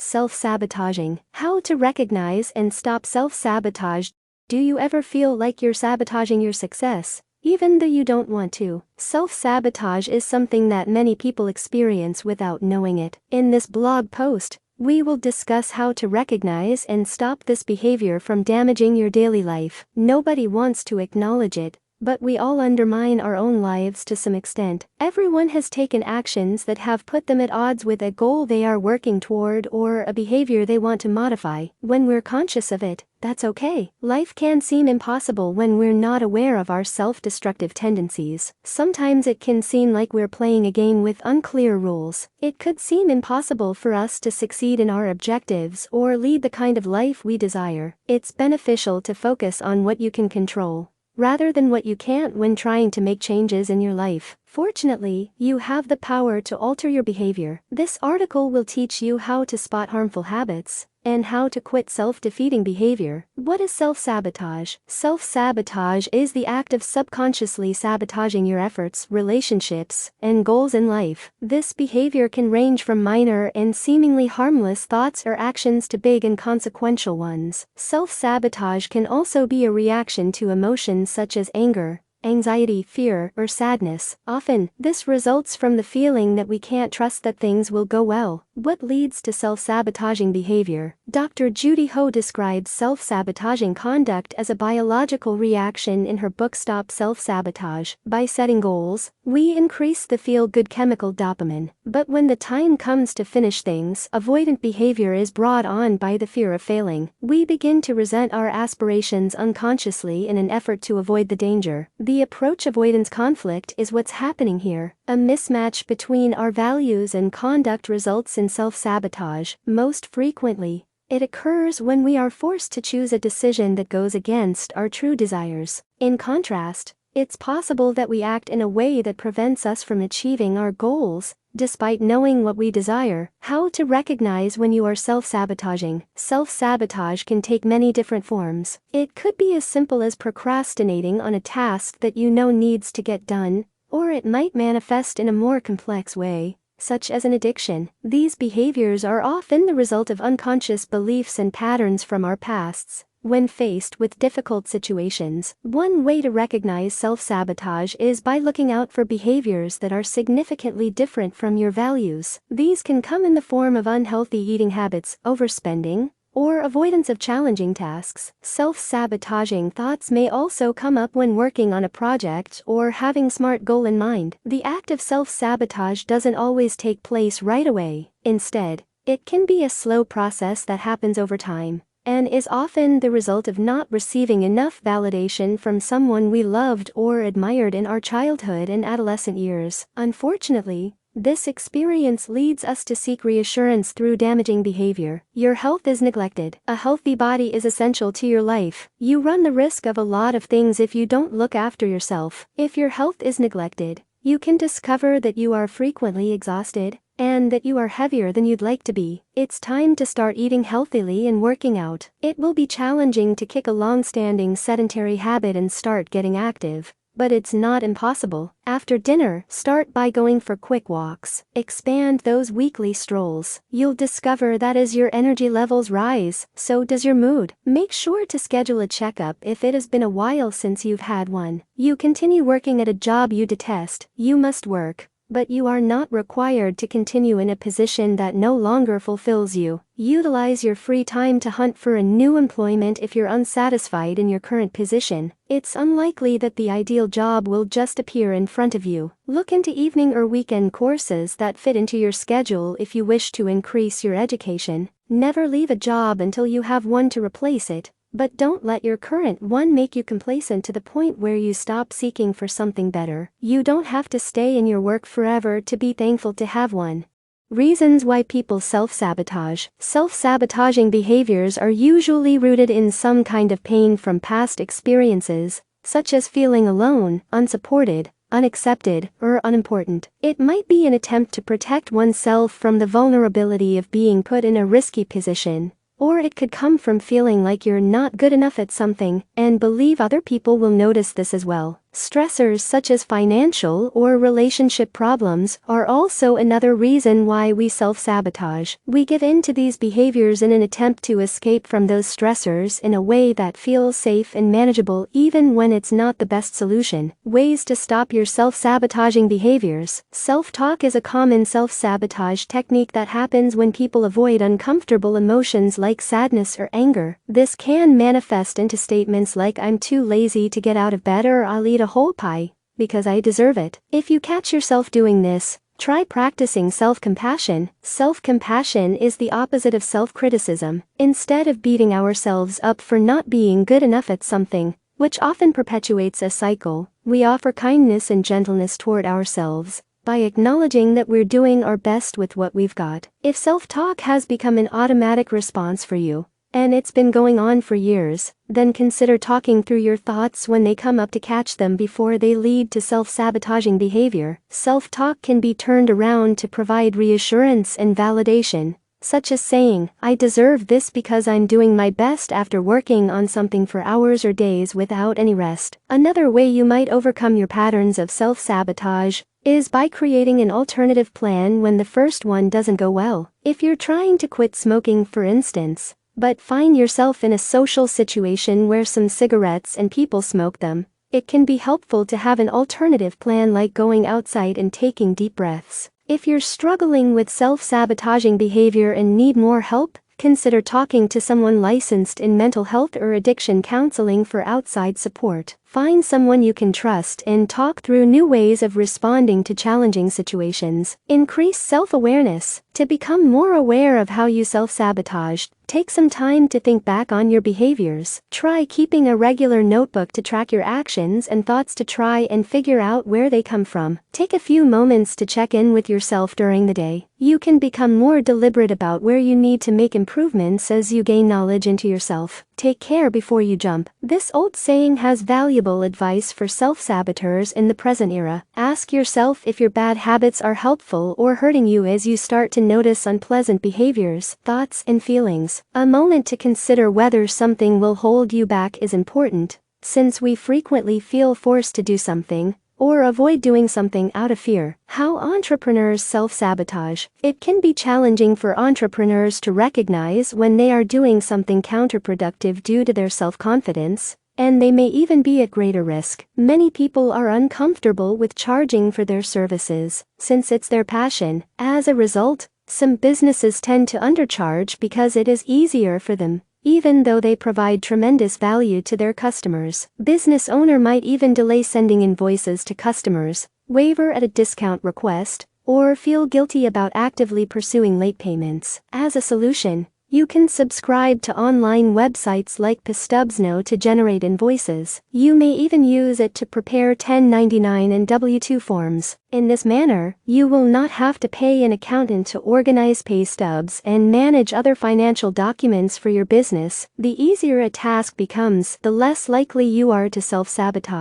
Self-Sabotaging. How to recognize and stop self-sabotage. Do you ever feel like you're sabotaging your success, even though you don't want to? Self-sabotage is something that many people experience without knowing it. In this blog post, we will discuss how to recognize and stop this behavior from damaging your daily life. Nobody wants to acknowledge it, but we all undermine our own lives to some extent. Everyone has taken actions that have put them at odds with a goal they are working toward or a behavior they want to modify. When we're conscious of it, that's okay. Life can seem impossible when we're not aware of our self-destructive tendencies. Sometimes it can seem like we're playing a game with unclear rules. It could seem impossible for us to succeed in our objectives or lead the kind of life we desire. It's beneficial to focus on what you can control, rather than what you can't when trying to make changes in your life. Fortunately, you have the power to alter your behavior. This article will teach you how to spot harmful habits and how to quit self-defeating behavior. What is self-sabotage? Self-sabotage is the act of subconsciously sabotaging your efforts, relationships, and goals in life. This behavior can range from minor and seemingly harmless thoughts or actions to big and consequential ones. Self-sabotage can also be a reaction to emotions such as anger, anxiety, fear, or sadness. Often, this results from the feeling that we can't trust that things will go well. What leads to self-sabotaging behavior? Dr. Judy Ho describes self-sabotaging conduct as a biological reaction in her book Stop SelfSabotage. By setting goals, we increase the feel-good chemical dopamine. But when the time comes to finish things, avoidant behavior is brought on by the fear of failing. We begin to resent our aspirations unconsciously in an effort to avoid the danger. The approach avoidance conflict is what's happening here. A mismatch between our values and conduct results in self-sabotage. Most frequently, it occurs when we are forced to choose a decision that goes against our true desires. In contrast, it's possible that we act in a way that prevents us from achieving our goals, despite knowing what we desire. How to recognize when you are self-sabotaging. Self-sabotage can take many different forms. It could be as simple as procrastinating on a task that you know needs to get done, or it might manifest in a more complex way, such as an addiction. These behaviors are often the result of unconscious beliefs and patterns from our pasts. When faced with difficult situations, one way to recognize self-sabotage is by looking out for behaviors that are significantly different from your values. These can come in the form of unhealthy eating habits, overspending, or avoidance of challenging tasks. Self-sabotaging thoughts may also come up when working on a project or having a smart goal in mind. The act of self-sabotage doesn't always take place right away. Instead, it can be a slow process that happens over time, and is often the result of not receiving enough validation from someone we loved or admired in our childhood and adolescent years. Unfortunately, this experience leads us to seek reassurance through damaging behavior. Your health is neglected. A healthy body is essential to your life. You run the risk of a lot of things if you don't look after yourself. If your health is neglected, you can discover that you are frequently exhausted, and that you are heavier than you'd like to be. It's time to start eating healthily and working out. It will be challenging to kick a long-standing sedentary habit and start getting active, but it's not impossible. After dinner, start by going for quick walks. Expand those weekly strolls. You'll discover that as your energy levels rise, so does your mood. Make sure to schedule a checkup if it has been a while since you've had one. You continue working at a job you detest. You must work, but you are not required to continue in a position that no longer fulfills you. Utilize your free time to hunt for a new employment if you're unsatisfied in your current position. It's unlikely that the ideal job will just appear in front of you. Look into evening or weekend courses that fit into your schedule if you wish to increase your education. Never leave a job until you have one to replace it, but don't let your current one make you complacent to the point where you stop seeking for something better. You don't have to stay in your work forever to be thankful to have one. Reasons why people self-sabotage. Self-sabotaging behaviors are usually rooted in some kind of pain from past experiences, such as feeling alone, unsupported, unaccepted, or unimportant. It might be an attempt to protect oneself from the vulnerability of being put in a risky position, or it could come from feeling like you're not good enough at something and believe other people will notice this as well. Stressors such as financial or relationship problems are also another reason why we self-sabotage. We give in to these behaviors in an attempt to escape from those stressors in a way that feels safe and manageable even when it's not the best solution. Ways to stop your self-sabotaging behaviors. Self-talk is a common self-sabotage technique that happens when people avoid uncomfortable emotions like sadness or anger. This can manifest into statements like "I'm too lazy to get out of bed," or "I'll eat a whole pie because I deserve it." If you catch yourself doing this, try practicing self-compassion. Self-compassion is the opposite of self-criticism. Instead of beating ourselves up for not being good enough at something, which often perpetuates a cycle, we offer kindness and gentleness toward ourselves by acknowledging that we're doing our best with what we've got. If self-talk has become an automatic response for you, and it's been going on for years, then consider talking through your thoughts when they come up to catch them before they lead to self-sabotaging behavior. Self-talk can be turned around to provide reassurance and validation, such as saying, "I deserve this because I'm doing my best after working on something for hours or days without any rest." Another way you might overcome your patterns of self-sabotage is by creating an alternative plan when the first one doesn't go well. If you're trying to quit smoking, for instance, but find yourself in a social situation where some cigarettes and people smoke them, it can be helpful to have an alternative plan like going outside and taking deep breaths. If you're struggling with self-sabotaging behavior and need more help, consider talking to someone licensed in mental health or addiction counseling for outside support. Find someone you can trust and talk through new ways of responding to challenging situations. Increase self-awareness. To become more aware of how you self-sabotage, take some time to think back on your behaviors. Try keeping a regular notebook to track your actions and thoughts to try and figure out where they come from. Take a few moments to check in with yourself during the day. You can become more deliberate about where you need to make improvements as you gain knowledge into yourself. Take care before you jump. This old saying has valuable advice for self-saboteurs in the present era. Ask yourself if your bad habits are helpful or hurting you as you start to notice unpleasant behaviors, thoughts, and feelings. A moment to consider whether something will hold you back is important, since we frequently feel forced to do something or avoid doing something out of fear. How entrepreneurs self-sabotage. It can be challenging for entrepreneurs to recognize when they are doing something counterproductive due to their self-confidence, and they may even be at greater risk. Many people are uncomfortable with charging for their services, since it's their passion. As a result, some businesses tend to undercharge because it is easier for them, even though they provide tremendous value to their customers. Business owner might even delay sending invoices to customers, waver at a discount request, or feel guilty about actively pursuing late payments. As a solution, you can subscribe to online websites like Stubs Now to generate invoices. You may even use it to prepare 1099 and W-2 forms. In this manner, you will not have to pay an accountant to organize pay stubs and manage other financial documents for your business. The easier a task becomes, the less likely you are to self-sabotage.